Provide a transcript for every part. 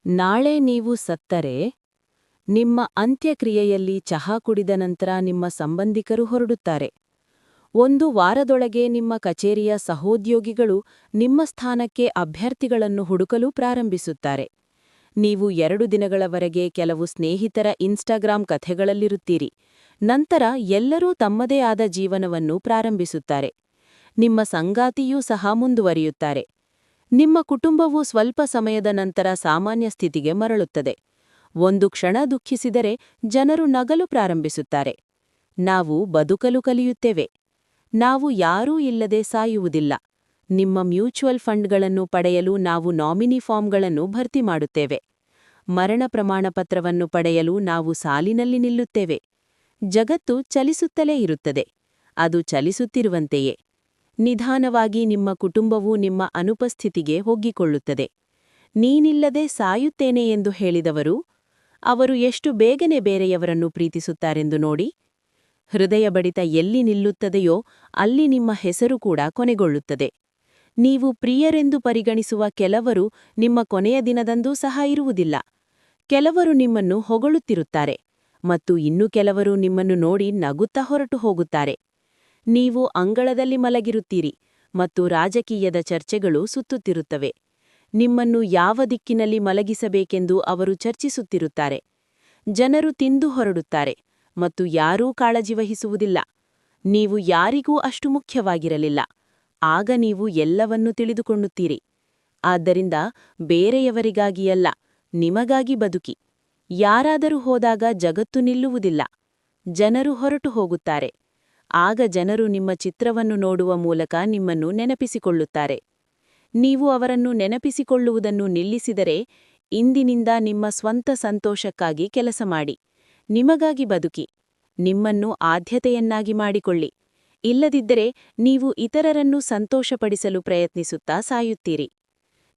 ನಾಳೆ ನೀವು ಸತ್ತರೆ ನಿಮ್ಮ ಅಂತ್ಯಕ್ರಿಯೆಯಲ್ಲಿ ಚಹಾ ಕುಡಿದ ನಂತರ ನಿಮ್ಮ ಸಂಬಂಧಿಕರು ಹೊರಡುತ್ತಾರೆ. ಒಂದು ವಾರದೊಳಗೆ ನಿಮ್ಮ ಕಚೇರಿಯ ಸಹೋದ್ಯೋಗಿಗಳು ನಿಮ್ಮ ಸ್ಥಾನಕ್ಕೆ ಅಭ್ಯರ್ಥಿಗಳನ್ನು ಹುಡುಕಲು ಪ್ರಾರಂಭಿಸುತ್ತಾರೆ. ನೀವು 2 ದಿನಗಳವರೆಗೆ ಕೆಲವು ಸ್ನೇಹಿತರ ಇನ್ಸ್ಟಾಗ್ರಾಮ್ ಕಥೆಗಳಲ್ಲಿರುತ್ತೀರಿ. ನಂತರ ಎಲ್ಲರೂ ತಮ್ಮದೇ ಆದ ಜೀವನವನ್ನು ಪ್ರಾರಂಭಿಸುತ್ತಾರೆ. ನಿಮ್ಮ ಸಂಗಾತಿಯೂ ಸಹ ಮುಂದುವರಿಯುತ್ತಾರೆ. ನಿಮ್ಮ ಕುಟುಂಬವು ಸ್ವಲ್ಪ ಸಮಯದ ನಂತರ ಸಾಮಾನ್ಯ ಸ್ಥಿತಿಗೆ ಮರಳುತ್ತದೆ. ಒಂದು ಕ್ಷಣ ದುಃಖಿಸಿದರೆ ಜನರು ನಗಲು ಪ್ರಾರಂಭಿಸುತ್ತಾರೆ. ನಾವು ಬದುಕಲು ಕಲಿಯುತ್ತೇವೆ. ನಾವು ಯಾರೂ ಇಲ್ಲದೆ ಸಾಯುವುದಿಲ್ಲ. ನಿಮ್ಮ ಮ್ಯೂಚುವಲ್ ಫಂಡ್ಗಳನ್ನು ಪಡೆಯಲು ನಾವು ನಾಮಿನಿ ಫಾರ್ಮ್ಗಳನ್ನು ಭರ್ತಿ ಮಾಡುತ್ತೇವೆ. ಮರಣ ಪ್ರಮಾಣಪತ್ರವನ್ನು ಪಡೆಯಲು ನಾವು ಸಾಲಿನಲ್ಲಿ ನಿಲ್ಲುತ್ತೇವೆ. ಜಗತ್ತು ಚಲಿಸುತ್ತಲೇ ಇರುತ್ತದೆ. ಅದು ಚಲಿಸುತ್ತಿರುವಂತೆಯೇ ನಿಧಾನವಾಗಿ ನಿಮ್ಮ ಕುಟುಂಬವು ನಿಮ್ಮ ಅನುಪಸ್ಥಿತಿಗೆ ಒಗ್ಗಿಕೊಳ್ಳುತ್ತದೆ. ನೀನಿಲ್ಲದೆ ಸಾಯುತ್ತೇನೆ ಎಂದು ಹೇಳಿದವರು ಅವರು ಎಷ್ಟು ಬೇಗನೆ ಬೇರೆಯವರನ್ನು ಪ್ರೀತಿಸುತ್ತಾರೆಂದು ನೋಡಿ. ಹೃದಯ ಬಡಿತ ಎಲ್ಲಿ ನಿಲ್ಲುತ್ತದೆಯೋ ಅಲ್ಲಿ ನಿಮ್ಮ ಹೆಸರು ಕೂಡ ಕೊನೆಗೊಳ್ಳುತ್ತದೆ. ನೀವು ಪ್ರಿಯರೆಂದು ಪರಿಗಣಿಸುವ ಕೆಲವರು ನಿಮ್ಮ ಕೊನೆಯ ದಿನದಂದೂ ಸಹ ಇರುವುದಿಲ್ಲ. ಕೆಲವರು ನಿಮ್ಮನ್ನು ಹೊಗಳುತ್ತಿರುತ್ತಾರೆ ಮತ್ತು ಇನ್ನು ಕೆಲವರು ನಿಮ್ಮನ್ನು ನೋಡಿ ನಗುತ್ತಾ ಹೊರಟು ಹೋಗುತ್ತಾರೆ. ನೀವು ಅಂಗಳದಲ್ಲಿ ಮಲಗಿರುತ್ತೀರಿ ಮತ್ತು ರಾಜಕೀಯದ ಚರ್ಚೆಗಳು ಸುತ್ತುತ್ತಿರುತ್ತವೆ. ನಿಮ್ಮನ್ನು ಯಾವ ದಿಕ್ಕಿನಲ್ಲಿ ಮಲಗಿಸಬೇಕೆಂದು ಅವರು ಚರ್ಚಿಸುತ್ತಿರುತ್ತಾರೆ. ಜನರು ತಿಂದು ಹೊರಡುತ್ತಾರೆ ಮತ್ತು ಯಾರೂ ಕಾಳಜಿ ವಹಿಸುವುದಿಲ್ಲ. ನೀವು ಯಾರಿಗೂ ಅಷ್ಟು ಮುಖ್ಯವಾಗಿರಲಿಲ್ಲ. ಆಗ ನೀವು ಎಲ್ಲವನ್ನೂ ತಿಳಿದುಕೊಳ್ಳುತ್ತೀರಿ. ಆದ್ದರಿಂದ ಬೇರೆಯವರಿಗಾಗಿಯಲ್ಲ, ನಿಮಗಾಗಿ ಬದುಕಿ. ಯಾರಾದರೂ ಹೋದಾಗ ಜಗತ್ತು ನಿಲ್ಲುವುದಿಲ್ಲ. ಜನರು ಹೊರಟು ಹೋಗುತ್ತಾರೆ. ಆಗ ಜನರು ನಿಮ್ಮ ಚಿತ್ರವನ್ನು ನೋಡುವ ಮೂಲಕ ನಿಮ್ಮನ್ನು ನೆನಪಿಸಿಕೊಳ್ಳುತ್ತಾರೆ. ನೀವು ಅವರನ್ನು ನೆನಪಿಸಿಕೊಳ್ಳುವುದನ್ನು ನಿಲ್ಲಿಸಿದರೆ, ಇಂದಿನಿಂದ ನಿಮ್ಮ ಸ್ವಂತ ಸಂತೋಷಕ್ಕಾಗಿ ಕೆಲಸ ಮಾಡಿ. ನಿಮಗಾಗಿ ಬದುಕಿ. ನಿಮ್ಮನ್ನು ಆದ್ಯತೆಯನ್ನಾಗಿ ಮಾಡಿಕೊಳ್ಳಿ. ಇಲ್ಲದಿದ್ದರೆ ನೀವು ಇತರರನ್ನು ಸಂತೋಷಪಡಿಸಲು ಪ್ರಯತ್ನಿಸುತ್ತಾ ಸಾಯುತ್ತೀರಿ.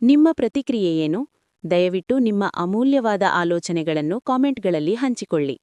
ನಿಮ್ಮ ಪ್ರತಿಕ್ರಿಯೆಯೇನು? ದಯವಿಟ್ಟು ನಿಮ್ಮ ಅಮೂಲ್ಯವಾದ ಆಲೋಚನೆಗಳನ್ನು ಕಾಮೆಂಟ್ಗಳಲ್ಲಿ ಹಂಚಿಕೊಳ್ಳಿ.